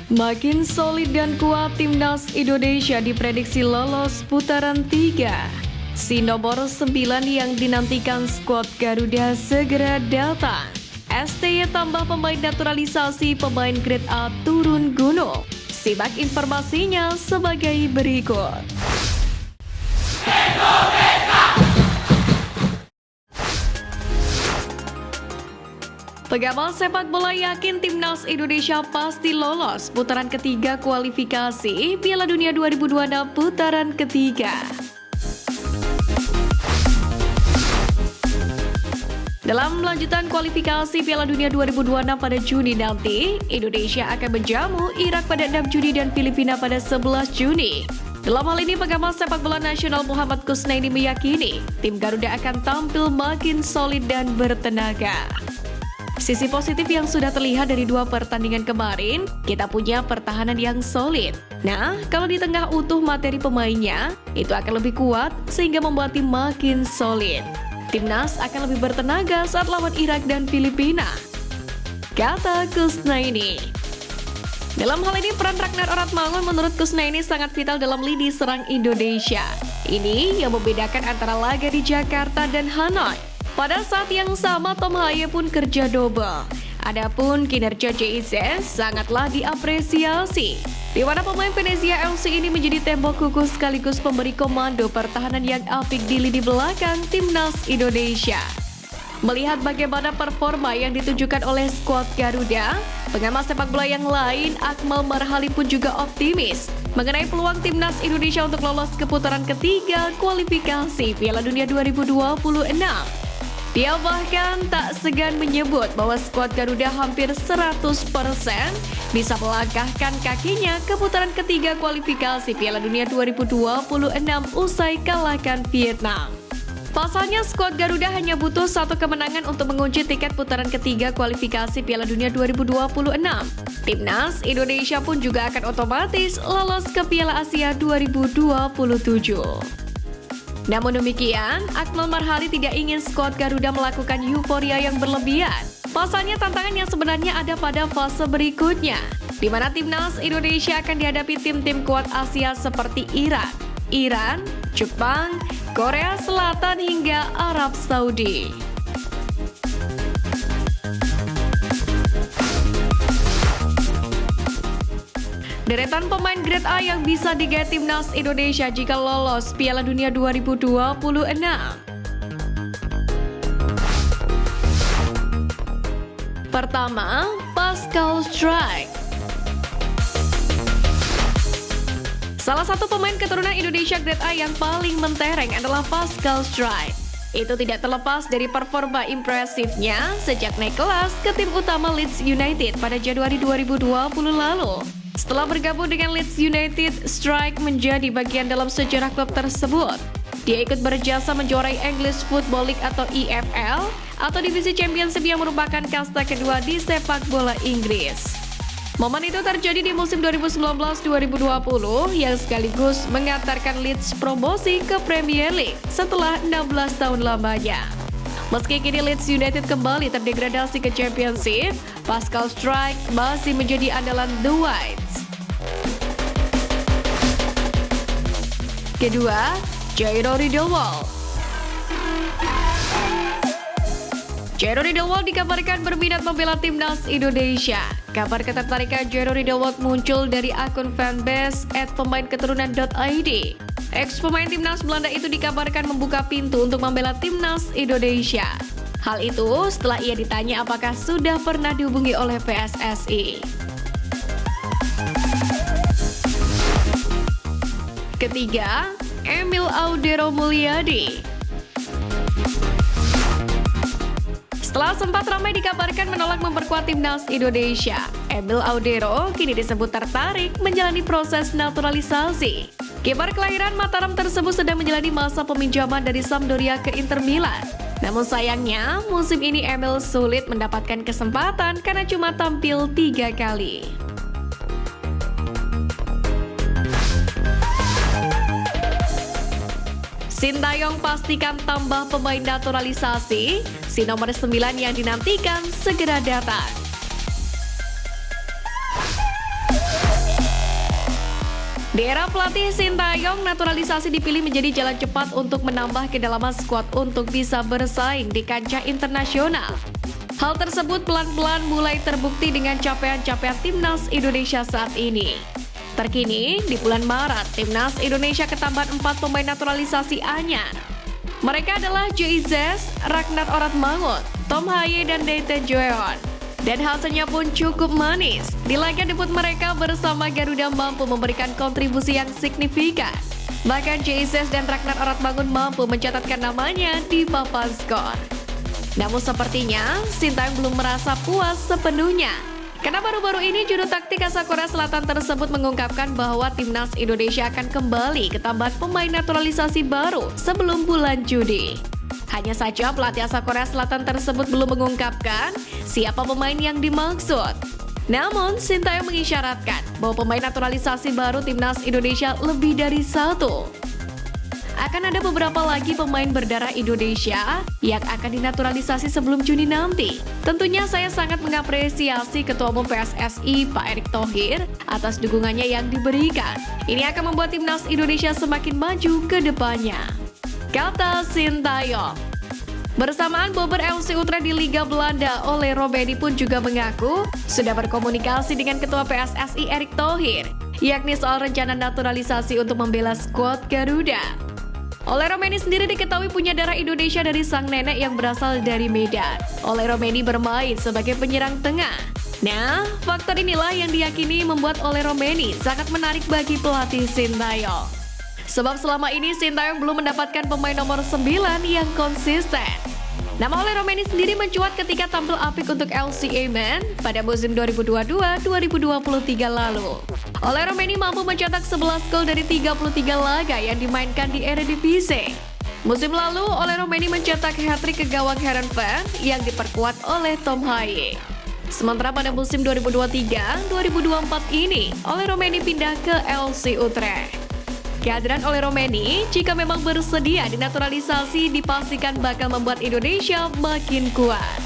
Makin solid dan kuat, Timnas Indonesia diprediksi lolos putaran 3. Si nomor 9 yang dinantikan skuad Garuda segera datang. STY tambah pemain naturalisasi, pemain grade A turun gunung. Simak informasinya sebagai berikut. Pengamat sepak bola yakin Timnas Indonesia pasti lolos putaran ketiga kualifikasi Piala Dunia 2026 putaran ketiga. Dalam lanjutan kualifikasi Piala Dunia 2026 pada Juni nanti, Indonesia akan menjamu Irak pada 6 Juni dan Filipina pada 11 Juni. Dalam hal ini, pengamat sepak bola nasional Muhammad Kusnaini meyakini tim Garuda akan tampil makin solid dan bertenaga. Sisi positif yang sudah terlihat dari 2 pertandingan kemarin, kita punya pertahanan yang solid. Nah, kalau di tengah utuh materi pemainnya, itu akan lebih kuat sehingga membuat tim makin solid. Timnas akan lebih bertenaga saat lawan Irak dan Filipina, kata Kusnaini. Dalam hal ini, peran Ragnar Oratmangun menurut Kusnaini sangat vital dalam lini serang Indonesia. Ini yang membedakan antara laga di Jakarta dan Hanoi. Pada saat yang sama, Tom Haye pun kerja double. Adapun kinerja JIZ sangatlah diapresiasi, di mana pemain Venezia FC ini menjadi tembok kuku sekaligus pemberi komando pertahanan yang apik di lini belakang Timnas Indonesia. Melihat bagaimana performa yang ditunjukkan oleh skuad Garuda, pengamat sepak bola yang lain, Akmal Marhali pun juga optimis mengenai peluang Timnas Indonesia untuk lolos ke putaran ketiga kualifikasi Piala Dunia 2026. Dia bahkan tak segan menyebut bahwa skuad Garuda hampir 100% bisa melangkahkan kakinya ke putaran ketiga kualifikasi Piala Dunia 2026 usai kalahkan Vietnam. Pasalnya, skuad Garuda hanya butuh 1 kemenangan untuk mengunci tiket putaran ketiga kualifikasi Piala Dunia 2026. Timnas Indonesia pun juga akan otomatis lolos ke Piala Asia 2027. Namun demikian, Akmal Marhali tidak ingin skuad Garuda melakukan euforia yang berlebihan. Pasalnya, tantangan yang sebenarnya ada pada fase berikutnya, di mana Timnas Indonesia akan dihadapi tim-tim kuat Asia seperti Irak, Iran, Jepang, Korea Selatan hingga Arab Saudi. Deretan pemain grade A yang bisa digait Timnas Indonesia jika lolos Piala Dunia 2026. Pertama, Pascal Struijk. Salah satu pemain keturunan Indonesia grade A yang paling mentereng adalah Pascal Struijk. Itu tidak terlepas dari performa impresifnya sejak naik kelas ke tim utama Leeds United pada Januari 2020 lalu. Setelah bergabung dengan Leeds United, Struijk menjadi bagian dalam sejarah klub tersebut. Dia ikut berjasa menjuarai English Football League atau EFL, atau divisi Championship yang merupakan kasta kedua di sepak bola Inggris. Momen itu terjadi di musim 2019-2020 yang sekaligus mengantarkan Leeds promosi ke Premier League setelah 16 tahun lamanya. Meski kini Leeds United kembali terdegradasi ke Championship, Pascal Struijk masih menjadi andalan The Whites. Kedua, Jairo Riedewald. Jairo Riedewald dikabarkan berminat membela Timnas Indonesia. Kabar ketertarikan Jairo Riedewald muncul dari akun fanbase @pemainketurunan.id. Ex-pemain Timnas Belanda itu dikabarkan membuka pintu untuk membela Timnas Indonesia. Hal itu setelah ia ditanya apakah sudah pernah dihubungi oleh PSSI. Ketiga, Emil Audero Mulyadi. Setelah sempat ramai dikabarkan menolak memperkuat Timnas Indonesia, Emil Audero kini disebut tertarik menjalani proses naturalisasi. Kiper kelahiran Mataram tersebut sedang menjalani masa peminjaman dari Sampdoria ke Inter Milan. Namun sayangnya, musim ini Emil sulit mendapatkan kesempatan karena cuma tampil 3 kali. Sintayong pastikan tambah pemain naturalisasi, si nomor 9 yang dinantikan segera datang. Di era pelatih Sintayong, naturalisasi dipilih menjadi jalan cepat untuk menambah kedalaman skuad untuk bisa bersaing di kancah internasional. Hal tersebut pelan-pelan mulai terbukti dengan capaian-capaian Timnas Indonesia saat ini. Terkini, di bulan Maret, Timnas Indonesia ketambahan 4 pemain naturalisasi anyar. Mereka adalah Jesus, Ragnar Oratmangun, Tom Haye, dan Dayton Joeon. Dan hasilnya pun cukup manis. Di laga debut mereka bersama Garuda mampu memberikan kontribusi yang signifikan. Bahkan Jesus dan Ragnar Oratmangun mampu mencatatkan namanya di papan skor. Namun sepertinya, Sintayong belum merasa puas sepenuhnya. Karena baru-baru ini juru taktik asal Korea Selatan tersebut mengungkapkan bahwa Timnas Indonesia akan kembali ke tambahan pemain naturalisasi baru sebelum bulan Juni. Hanya saja pelatih asal Korea Selatan tersebut belum mengungkapkan siapa pemain yang dimaksud. Namun, Sintayong mengisyaratkan bahwa pemain naturalisasi baru Timnas Indonesia lebih dari 1. Akan ada beberapa lagi pemain berdarah Indonesia yang akan dinaturalisasi sebelum Juni nanti. Tentunya saya sangat mengapresiasi Ketua Umum PSSI Pak Erick Thohir atas dukungannya yang diberikan. Ini akan membuat Timnas Indonesia semakin maju ke depannya, kata Sintayong. Bersamaan Bobber FC Utrecht di Liga Belanda, Ole Robbenny pun juga mengaku sudah berkomunikasi dengan Ketua PSSI Erick Thohir, yakni soal rencana naturalisasi untuk membela skuad Garuda. Ole Robbenny sendiri diketahui punya darah Indonesia dari sang nenek yang berasal dari Medan. Ole Robbenny bermain sebagai penyerang tengah. Nah, faktor inilah yang diyakini membuat Ole Robbenny sangat menarik bagi pelatih Sintayong. Sebab selama ini Sintayong belum mendapatkan pemain nomor 9 yang konsisten. Nama Ole Robbenny sendiri mencuat ketika tampil apik untuk LCA Men pada musim 2022-2023 lalu. Ole Robbenny mampu mencetak 11 gol dari 33 laga yang dimainkan di Eredivisie. Musim lalu, Ole Robbenny mencetak hat-trick ke gawang Heerenveen yang diperkuat oleh Tom Haye. Sementara pada musim 2023-2024 ini, Ole Robbenny pindah ke LC Utrecht. Kehadiran Ole Robbenny, jika memang bersedia dinaturalisasi, dipastikan bakal membuat Indonesia makin kuat.